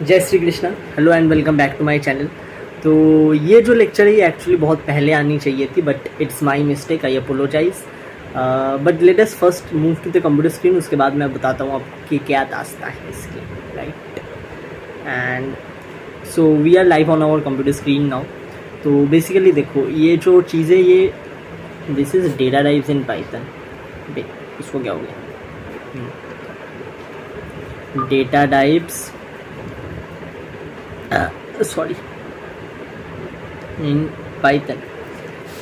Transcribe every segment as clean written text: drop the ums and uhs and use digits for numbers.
जय Shri Krishna. Hello and welcome back to my channel. तो ये जो लेक्चर है ये एक्चुअली बहुत पहले आनी चाहिए थी, but it's my mistake, I apologise. But let us first move to the computer screen, उसके बाद मैं बताता हूँ आपकी क्या दास्ता है इसकी, right. And so we are live on our computer screen now. तो बेसिकली देखो, ये जो चीज़ें, ये this is data types in Python. देख इसको क्या हो गया, data types sorry in Python.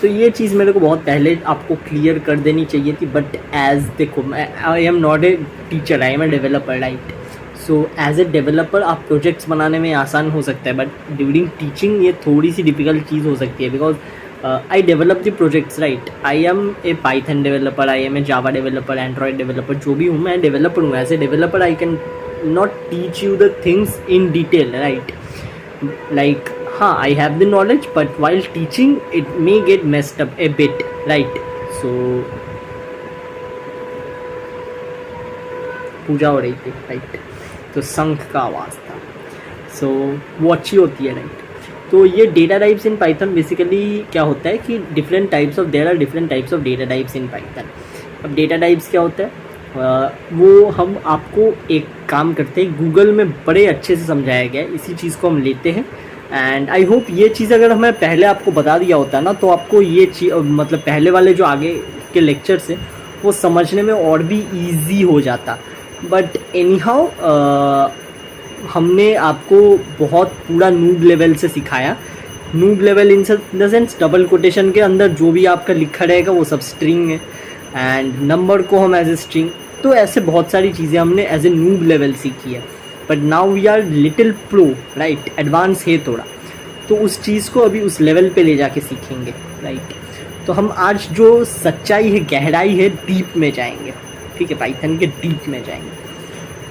तो ये चीज़ मेरे को बहुत पहले आपको क्लियर कर देनी चाहिए थी, बट एज देखो, I am not a teacher, I am a developer, right. So as a developer आप प्रोजेक्ट्स बनाने में आसान हो सकता है, बट ड्यूरिंग टीचिंग ये थोड़ी सी डिफ़िकल्ट चीज़ हो सकती है, because I develop the projects, right. I am a Python developer, I am a Java developer, android developer, जो भी हूँ मैं डेवलपर हूँ। As a developer I can not teach you the things in detail, right. Like I have the knowledge, but while teaching it may get messed up a bit, right? So पूजा हो रही थी, right. तो शंख का आवाज़ था, सो वो अच्छी होती है, राइट। तो ये data types in Python basically क्या होता है कि different types of, there are different types of data types in Python. अब डेटा टाइप्स क्या होता है, वो हम आपको एक काम करते हैं, गूगल में बड़े अच्छे से समझाया गया है, इसी चीज़ को हम लेते हैं। एंड आई होप ये चीज़ अगर हमें पहले आपको बता दिया होता ना, तो आपको ये चीज़ मतलब पहले वाले जो आगे के लेक्चर्स हैं वो समझने में और भी ईजी हो जाता। बट एनी हाउ हमने आपको बहुत पूरा नूब लेवल से सिखाया। Noob level in the sense double quotation के अंदर जो भी आपका लिखा रहेगा वो सब स्ट्रिंग है, एंड नंबर को हम एज ए स्ट्रिंग। तो ऐसे बहुत सारी चीज़ें हमने एज ए नूब लेवल सीखी है, but now we are little pro, right. Advance है थोड़ा, तो उस चीज़ को अभी उस लेवल पे ले जाके सीखेंगे, राइट। तो हम आज जो सच्चाई है, गहराई है, डीप में जाएंगे, ठीक है, पाइथन के डीप में जाएंगे।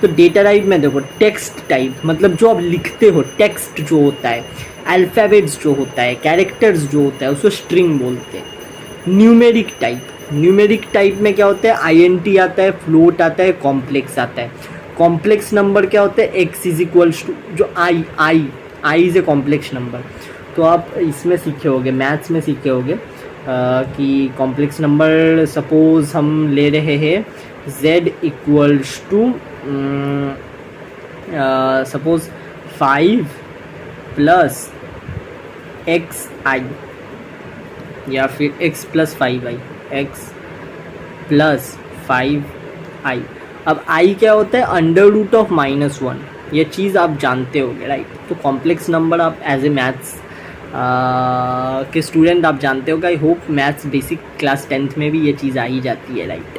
तो डेटा टाइप में देखो, टेक्स्ट टाइप मतलब जो आप लिखते हो, टेक्स्ट जो होता है, अल्फ़ाबेट्स जो होता है, कैरेक्टर्स जो होता है, उसको स्ट्रिंग बोलते हैं। न्यूमेरिक टाइप, न्यूमेरिक टाइप में क्या होता है, आईएनटी आता है, फ्लोट आता है, कॉम्प्लेक्स आता है। कॉम्प्लेक्स नंबर क्या होता है, एक्स इज इक्वल्स टू जो I is a complex number. तो आप इसमें सीखे होगे, मैथ्स में सीखे होगे कि कॉम्प्लेक्स नंबर सपोज हम ले रहे हैं z equals to suppose 5 plus xi या फिर x plus 5i, x plus 5i। अब i क्या होता है, अंडर रूट ऑफ -1, ये चीज़ आप जानते होंगे, राइट। तो कॉम्प्लेक्स नंबर आप एज ए मैथ्स के स्टूडेंट आप जानते होगा, I hope maths basic class 10th में भी ये चीज़ आ ही जाती है, राइट।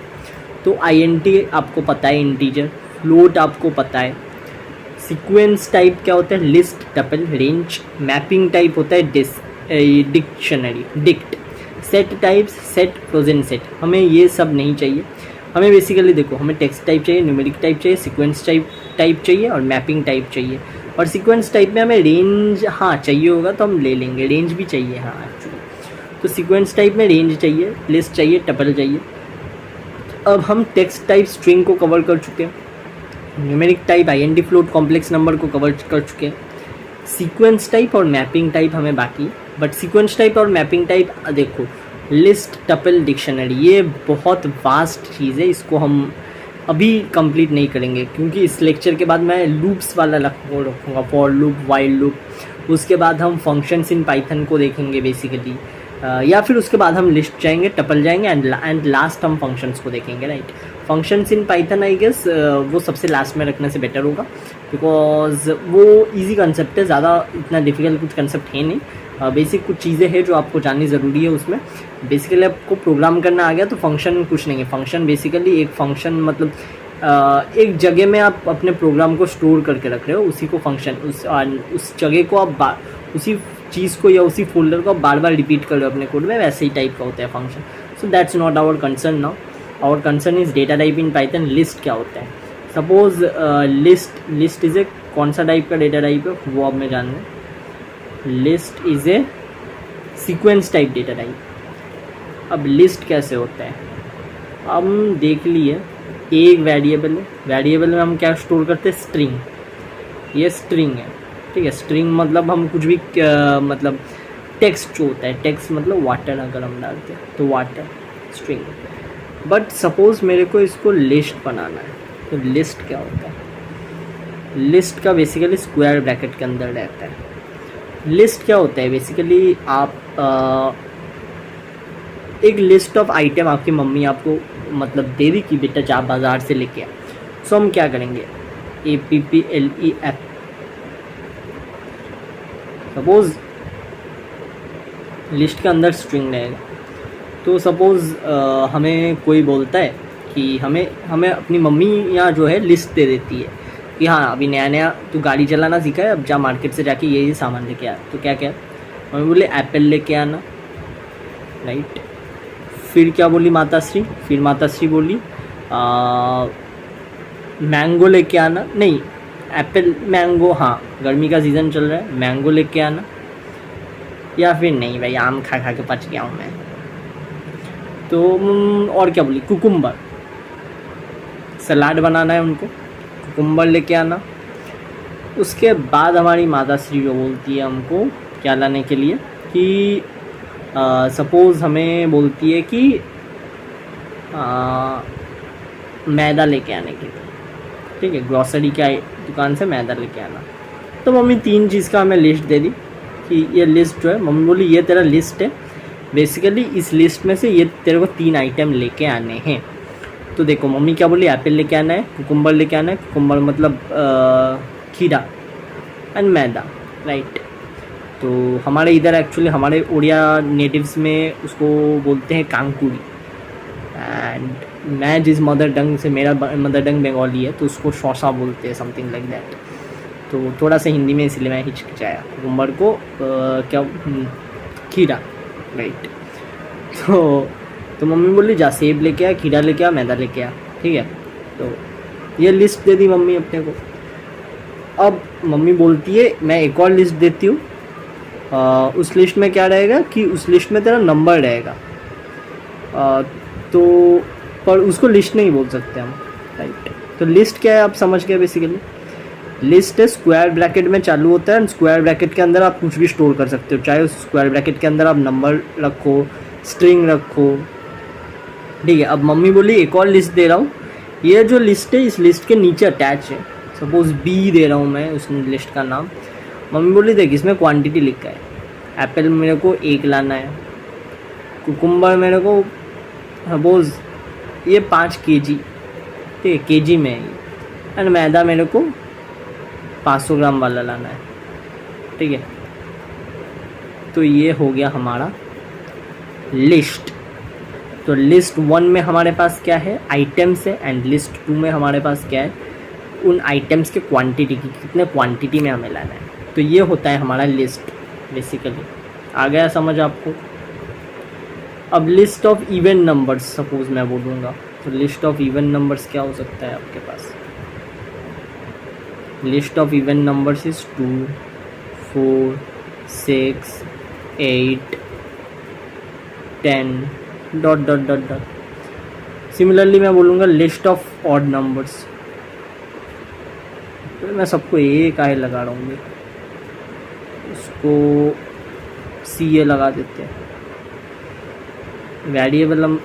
तो आईएनटी आपको पता है, इंटीजर। फ्लोट आपको पता है। सीक्वेंस टाइप क्या होता है, list, tuple, range. Mapping type होता है dictionary, dict. Set types, set, frozen set. हमें ये सब नहीं चाहिए, हमें बेसिकली देखो, हमें टेक्स्ट टाइप चाहिए, न्यूमेरिक टाइप चाहिए, सीक्वेंस टाइप चाहिए और मैपिंग टाइप चाहिए। और सीक्वेंस टाइप में हमें रेंज चाहिए होगा तो हम ले लेंगे, रेंज भी चाहिए एक्चुअली। तो सीक्वेंस टाइप में रेंज चाहिए, लिस्ट चाहिए, टपल चाहिए। अब हम टेक्स्ट टाइप स्ट्रिंग को कवर कर चुके हैं, numeric type INT float complex number को कवर कर चुके हैं। सीक्वेंस टाइप और मैपिंग टाइप हमें बाकी, बट सीक्वेंस टाइप और मैपिंग टाइप देखो, लिस्ट, टपल, डिक्शनरी, ये बहुत वास्ट चीज़ है, इसको हम अभी कंप्लीट नहीं करेंगे क्योंकि इस लेक्चर के बाद मैं लूप्स वाला रखूँगा, फॉर लूप, वाइल लूप। उसके बाद हम फंक्शंस इन पाइथन को देखेंगे बेसिकली, या फिर उसके बाद हम लिस्ट जाएंगे, टपल जाएंगे, एंड लास्ट हम फंक्शंस को देखेंगे, right. Functions in Python I guess वो सबसे लास्ट में रखने से बेटर होगा, बिकॉज वो इजी कंसेप्ट है, ज़्यादा इतना डिफिकल्ट कुछ कंसेप्ट है नहीं। बेसिक कुछ चीज़ें हैं जो आपको जाननी ज़रूरी है उसमें। बेसिकली आपको प्रोग्राम करना आ गया तो फंक्शन कुछ नहीं है। फंक्शन बेसिकली एक फंक्शन मतलब एक जगह में आप अपने प्रोग्राम को स्टोर करके रख रहे हो, उसी को फंक्शन, उस जगह को आप उसी चीज़ को या उसी फोल्डर को आप बार बार रिपीट कर रहे हो अपने कोड में, वैसे ही टाइप का होता है function. So that's not our concern now, our concern is data type in Python. List क्या होता है, सपोज लिस्ट इज़ ए कौन सा टाइप का डेटा टाइप है वो अब मैं जानना है। List is a sequence type data type. अब लिस्ट कैसे होता है, हम देख लिए, एक वेरिएबल है, वेरिएबल में हम क्या स्टोर करते हैं, स्ट्रिंग। ये स्ट्रिंग है, ठीक है। स्ट्रिंग मतलब हम कुछ भी मतलब टेक्स्ट जो होता है, टेक्स्ट मतलब वाटर अगर हम डालते हैं तो वाटर स्ट्रिंग। बट सपोज़ मेरे को इसको लिस्ट बनाना है, तो लिस्ट क्या होता है? लिस्ट का बेसिकली स्क्वायर ब्रैकेट के अंदर रहता है। लिस्ट क्या होता है बेसिकली, आप एक लिस्ट ऑफ आइटम आपकी मम्मी आपको मतलब दे दी कि बेटा जा बाज़ार से लेके आ। सो हम क्या करेंगे, APPLE सपोज़ लिस्ट के अंदर स्ट्रिंग रहेगा। तो सपोज़ हमें कोई बोलता है कि हमें अपनी मम्मी यहाँ जो है लिस्ट दे देती है कि हाँ अभी नया नया तू गाड़ी चलाना सीखा है, अब जा मार्केट से जाके ये सामान लेके आ। तो क्या क्या मम्मी बोले एप्पल लेके आना, राइट। फिर क्या बोली माताश्री, फिर माताश्री बोली मैंगो लेके आना, नहीं एप्पल मैंगो, हाँ गर्मी का सीज़न चल रहा है, मैंगो लेके आना। या फिर नहीं भाई आम खा खा के पच गया हूँ मैं, तो और क्या बोली कुकुम्बर, सलाद बनाना है उनको, कुकुम्बर लेके आना। उसके बाद हमारी माताश्री जो बोलती है हमको क्या लाने के लिए कि सपोज़ हमें बोलती है कि मैदा लेके आने के लिए, ठीक है, ग्रॉसरी की दुकान से मैदा लेके आना। तो मम्मी 3 चीज़ का हमें लिस्ट दे दी कि ये लिस्ट जो है, मम्मी बोली ये तेरा लिस्ट है, बेसिकली इस लिस्ट में से ये तेरे को 3 आइटम लेके आने हैं। तो देखो मम्मी क्या बोली, एप्पल लेके आना है, कुकुम्बर लेके आना है, कुकुम्बर मतलब खीरा एंड मैदा, राइट। तो हमारे इधर एक्चुअली हमारे उड़िया नेटिव्स में उसको बोलते हैं कांकुड़ी, एंड मैं जिस मदर टंग से, मेरा मदर टंग बंगाली है तो उसको शौसा बोलते हैं, समथिंग लाइक दैट। तो थोड़ा सा हिंदी में इसलिए मैं हिचकिचाया, कुकुम्बर को क्या खीरा, राइट। तो मम्मी बोली जा सेब लेके आ, खीरा लेके आ, मैदा लेके आ, ठीक है। तो ये लिस्ट दे दी मम्मी अपने को। अब मम्मी बोलती है मैं एक और लिस्ट देती हूँ, उस लिस्ट में क्या रहेगा कि उस लिस्ट में तेरा नंबर रहेगा, तो पर उसको लिस्ट नहीं बोल सकते हम, राइट। तो लिस्ट क्या है आप समझ गए, बेसिकली लिस्ट है स्क्वायर ब्रैकेट में चालू होता है, स्क्वायर ब्रैकेट के अंदर आप कुछ भी स्टोर कर सकते हो, चाहे उस स्क्वायर ब्रैकेट के अंदर आप नंबर रखो, स्ट्रिंग रखो, ठीक है। अब मम्मी बोली एक और लिस्ट दे रहा हूँ, ये जो लिस्ट है इस लिस्ट के नीचे अटैच है, सपोज़ बी दे रहा हूँ मैं उस लिस्ट का नाम। मम्मी बोली देख इसमें क्वांटिटी लिखा है, एप्पल मेरे को 1 लाना है, कुकुम्बर मेरे को सपोज़ ये 5 kg, ठीक है, केजी में है, एंड मैदा मेरे को 500 ग्राम वाला लाना है, ठीक है। तो ये हो गया हमारा लिस्ट। तो लिस्ट 1 में हमारे पास क्या है, आइटम्स है, एंड लिस्ट 2 में हमारे पास क्या है, उन आइटम्स के क्वांटिटी की, कितने क्वांटिटी में हमें लाना है। तो ये होता है हमारा लिस्ट बेसिकली। आ गया समझ आपको? अब list of even numbers suppose मैं बोलूँगा, तो लिस्ट ऑफ इवन नंबर्स क्या हो सकता है आपके पास? List of even numbers is 2, 4, 6, 8, 10 dot dot dot dot. Similarly मैं बोलूँगा लिस्ट ऑफ ऑड नंबर्स, तो मैं सबको एक आए लगा रहा हूँ, उसको CA लगा देते हैं। वेरिएबल हम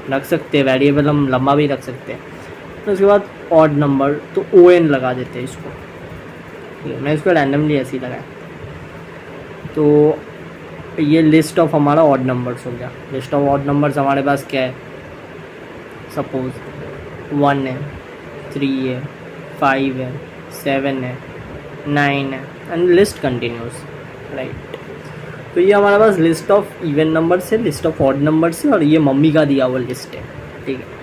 रख सकते हैं, वेरिएबल हम लंबा भी रख सकते हैं। तो उसके बाद ऑड नंबर तो ON लगा देते हैं इसको, मैं इसको रैंडमली ऐसे ही लगाया। तो ये लिस्ट ऑफ हमारा ऑड नंबर्स हो गया। लिस्ट ऑफ ऑड नंबर्स हमारे पास क्या है, सपोज 1 है, 3 है, 5 है, 7 है, 9 है, एंड लिस्ट कंटिन्यूस, राइट। तो ये हमारे पास लिस्ट ऑफ इवन नंबर्स है, लिस्ट ऑफ ऑड नंबर्स है, और ये मम्मी का दिया हुआ लिस्ट है, ठीक है।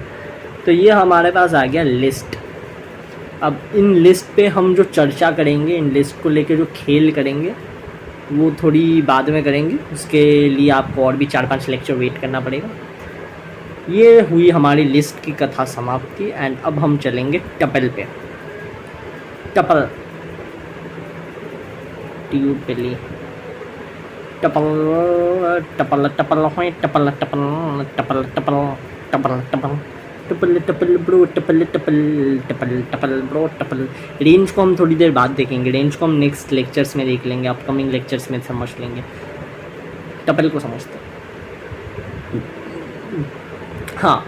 तो ये हमारे पास आ गया लिस्ट। अब इन लिस्ट पे हम जो चर्चा करेंगे, इन लिस्ट को लेके जो खेल करेंगे वो थोड़ी बाद में करेंगे, उसके लिए आपको और भी 4-5 लेक्चर वेट करना पड़ेगा। ये हुई हमारी लिस्ट की कथा समाप्ति, एंड अब हम चलेंगे टपल पे। Tuple tuple tuple tuple tuple tuple tuple tuple tuple tuple tuple. Tuple tuple bro, tuple tuple tuple tuple bro tuple. Range को हम थोड़ी देर बाद देखेंगे, रेंज को हम नेक्स्ट लेक्चर्स में देख लेंगे, अपकमिंग लेक्चर्स में समझ लेंगे। टपल को समझते हैं। हाँ,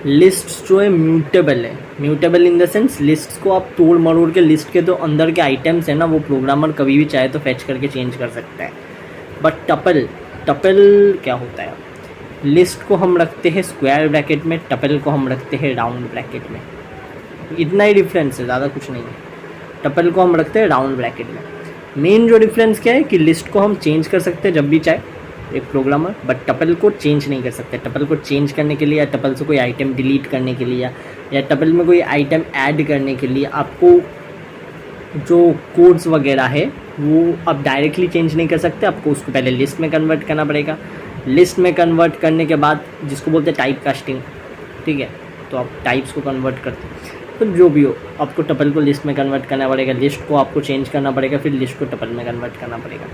लिस्ट जो है म्यूटेबल है। Mutable in the sense list को आप तोड़ मरोड़ के, लिस्ट के तो अंदर के आइटम्स है ना, वो प्रोग्रामर कभी भी चाहे तो फेच करके चेंज कर सकता है। बट टपल क्या होता है? लिस्ट को हम रखते हैं स्क्वायर ब्रैकेट में, टपल को हम रखते हैं राउंड ब्रैकेट में। इतना ही डिफरेंस है, ज़्यादा कुछ नहीं है। टपल को हम रखते हैं राउंड ब्रैकेट में। मेन जो डिफरेंस क्या है कि लिस्ट को हम चेंज कर सकते हैं जब भी चाहे एक प्रोग्रामर, बट टपल को चेंज नहीं कर सकते। टपल को चेंज करने के लिए या टपल से कोई आइटम डिलीट करने के लिए या टपल में कोई आइटम ऐड करने के लिए आपको जो कोड्स वगैरह है वो आप डायरेक्टली चेंज नहीं कर सकते। आपको उसको पहले लिस्ट में कन्वर्ट करना पड़ेगा। लिस्ट में कन्वर्ट करने के बाद, जिसको बोलते हैं टाइप कास्टिंग, ठीक है, तो आप टाइप्स को कन्वर्ट करते हैं। तो जो भी हो, आपको टपल को लिस्ट में कन्वर्ट करना पड़ेगा, लिस्ट को आपको चेंज करना पड़ेगा, फिर लिस्ट को टपल में कन्वर्ट करना पड़ेगा,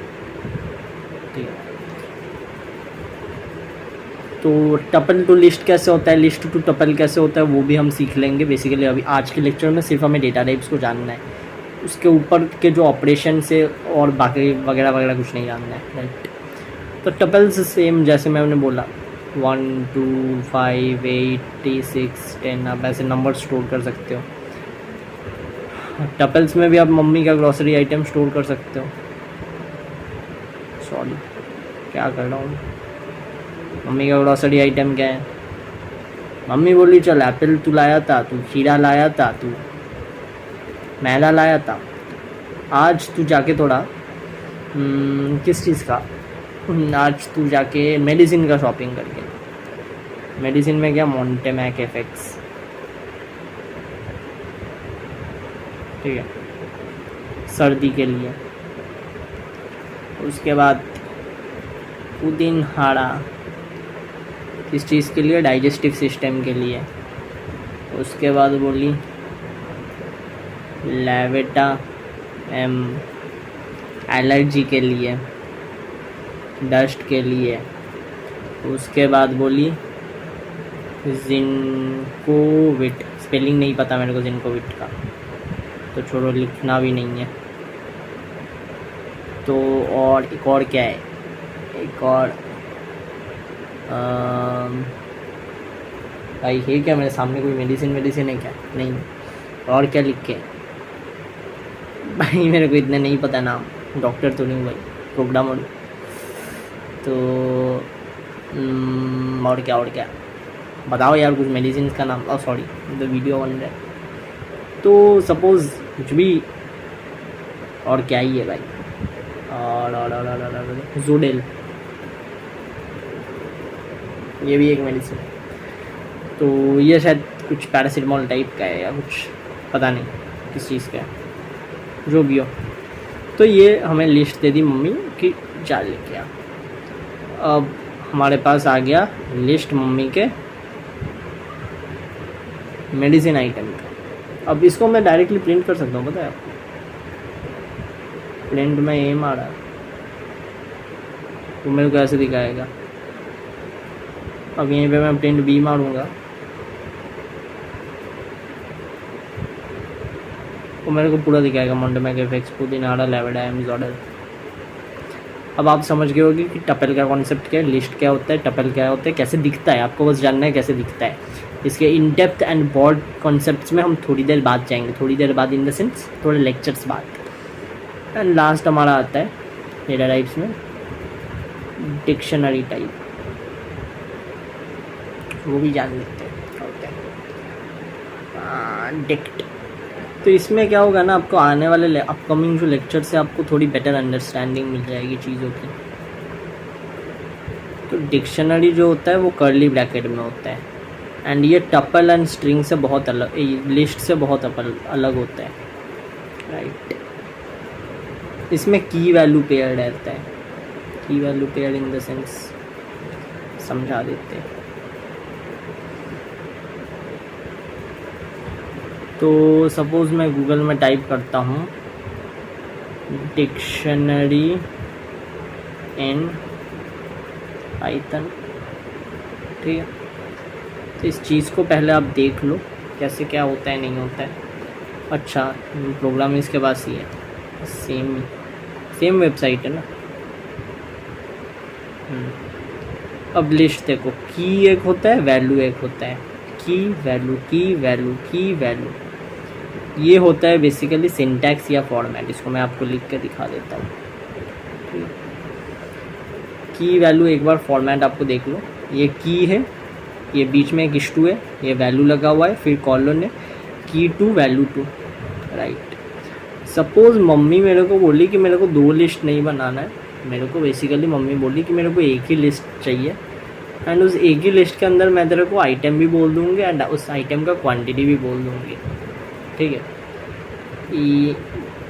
ठीक है। तो टपल टू लिस्ट कैसे होता है, लिस्ट टू टपल कैसे होता है, वो भी हम सीख लेंगे। बेसिकली अभी आज के लेक्चर में सिर्फ हमें डेटा टाइप्स को जानना है, उसके ऊपर के जो ऑपरेशन से और बाकी वगैरह वगैरह कुछ नहीं जानना है, राइट। तो टपल्स सेम जैसे मैंने बोला 1 2 5 8 6 10, आप ऐसे नंबर स्टोर कर सकते हो। टपल्स में भी आप मम्मी का ग्रॉसरी आइटम स्टोर कर सकते हो। सॉरी, क्या कर रहा हूँ? मम्मी का ग्रॉसरी आइटम क्या है? मम्मी बोली चल एप्पल तू लाया था, तू खीरा लाया था, तू मैदा लाया था, आज तू जाके थोड़ा किस चीज़ का, आज तू जाके मेडिसिन का शॉपिंग करके। मेडिसिन में क्या? मोंटेमैक एफेक्स, ठीक है, सर्दी के लिए। उसके बाद पुदीन हाड़ा, किस चीज़ के लिए? डाइजेस्टिव सिस्टम के लिए। उसके बाद बोली लेवेटा एलर्जी के लिए, डस्ट के लिए। उसके बाद बोली जिंकोविट, स्पेलिंग नहीं पता मेरे को जिंकोविट का, तो छोड़ो, लिखना भी नहीं है। तो और एक और क्या है, एक और भाई है क्या मेरे सामने? कोई मेडिसिन है क्या? नहीं। और क्या लिख के भाई, मेरे को इतने नहीं पता नाम, डॉक्टर तो नहीं भाई, प्रोग्रामर। तो और क्या बताओ यार कुछ मेडिसिन का नाम। सॉरी, द वीडियो बन रहा है। तो सपोज कुछ भी, और क्या ही है भाई, और जोडेल, ये भी एक मेडिसिन है। तो ये शायद कुछ पैरासीटामोल टाइप का है या कुछ, पता नहीं किस चीज़ का है, जो भी हो। तो ये हमें लिस्ट दे दी मम्मी कि जा लेके आ। अब हमारे पास आ गया लिस्ट मम्मी के मेडिसिन आइटम का। अब इसको मैं डायरेक्टली प्रिंट कर सकता हूँ, पता है आपको? प्रिंट में एम आ रहा है, तो मेरे को ऐसे दिखाएगा। अब यहीं पे मैं प्रिंट बी मारूंगा, तो मेरे को पूरा दिखाएगा मोंटेमैक एफेक्स, पुदीनाडा, लेवेटा, एमजॉडल। अब आप समझ गए होगी कि टपल का कॉन्सेप्ट क्या है, लिस्ट क्या होता है, टपल क्या होता है, कैसे दिखता है। आपको बस जानना है कैसे दिखता है। इसके in depth and broad concepts में हम थोड़ी देर बाद जाएंगे, थोड़ी देर बाद इन द सेंस थोड़े लेक्चर्स बाद। एंड लास्ट हमारा आता है डेटा टाइप्स में डिक्शनरी टाइप, वो भी जान लेते हैं। डिक्ट, तो इसमें क्या होगा ना, आपको आने वाले अपकमिंग जो लेक्चर से आपको थोड़ी बेटर अंडरस्टैंडिंग मिल जाएगी चीज़ों की। तो डिक्शनरी जो होता है वो कर्ली ब्रैकेट में होता है, एंड ये टपल एंड स्ट्रिंग से बहुत अलग, लिस्ट से बहुत अलग होता है, राइट। इसमें की वैल्यू पेयर रहता है। की value pair in the sense समझा देते हैं। तो सपोज़ मैं गूगल में टाइप करता हूँ डिक्शनरी इन पाइथन, ठीक है। तो इस चीज़ को पहले आप देख लो कैसे क्या होता है नहीं होता है। अच्छा, प्रोग्राम इसके पास ही है, सेम वेबसाइट है ना। अब लिस्ट देखो, की एक होता है, वैल्यू एक होता है। की वैल्यू की वैल्यू की वैल्यू, ये होता है बेसिकली सिंटैक्स या फॉर्मेट। इसको मैं आपको लिख के दिखा देता हूँ। की वैल्यू एक बार फॉर्मेट आपको देख लो, ये की है, ये बीच में एक इशू है, ये वैल्यू लगा हुआ है, फिर कॉलन है key two value two, right. Suppose मम्मी मेरे को बोली कि मेरे को 2 लिस्ट नहीं बनाना है, मेरे को बेसिकली मम्मी बोली कि मेरे को एक ही लिस्ट चाहिए, एंड उस एक ही लिस्ट के अंदर मैं तेरे को आइटम भी बोल दूँगी एंड उस आइटम का क्वांटिटी भी बोल दूँगी, ठीक है।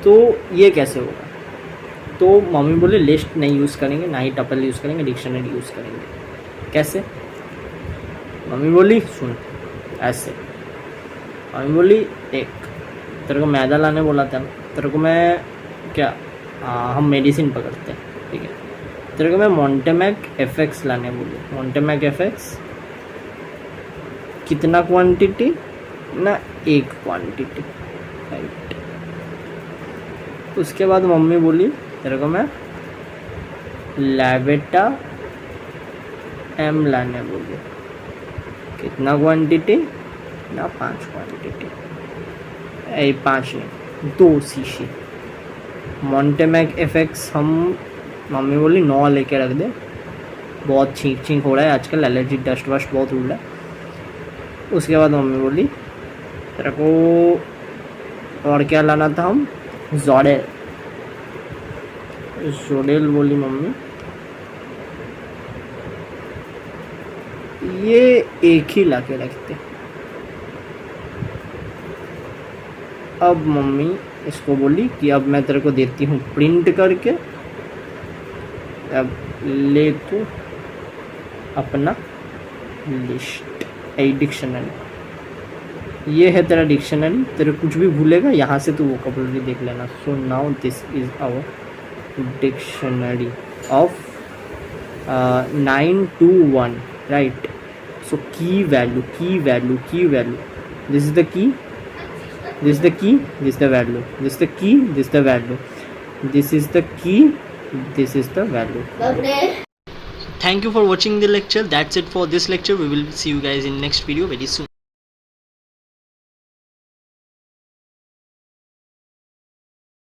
तो ये कैसे होगा? तो मम्मी बोले लिस्ट नहीं यूज़ करेंगे, ना ही टपल यूज़ करेंगे, डिक्शनरी यूज़ करेंगे। कैसे? मम्मी बोली सुन ऐसे, मम्मी बोली देख, तेरे को मैदा लाने बोला था ना, तेरे को मैं क्या हम मेडिसिन पकड़ते हैं, ठीक है, तेरे को मैं मोंटेमैक एफएक्स लाने बोली। मोंटेमैक एफएक्स कितना क्वांटिटी ना, एक क्वांटिटी, राइट। उसके बाद मम्मी बोली तेरे को मैं लैवेटा एम लाने बोली, कितना क्वांटिटी ना, 5 क्वांटिटी, 5 नहीं 2 शीशी। मोंटेमैक एफएक्स हम मम्मी बोली 9 लेके रख दे, बहुत छींक हो रहा है आजकल, एलर्जी डस्ट वस्ट बहुत उड़ रहा है। उसके बाद मम्मी बोली तेरे को और क्या लाना था, हम जोडेल बोली मम्मी, ये एक ही ला के रखते। अब मम्मी इसको बोली कि अब मैं तेरे को देती हूँ प्रिंट करके, अब ले तू अपना लिस्ट, डिक्शनरी, ये है तेरा डिक्शनरी, तेरे कुछ भी भूलेगा यहाँ से तू वोकैबुलरी देख लेना। So now this is our dictionary of 9 to 1, right? So key value, this is the key, this is the key, this is the value, this is the key, this is the value, this is the key, this is the value. Thank you for watching the lecture. That's it for this lecture. We will see you guys in next video very soon.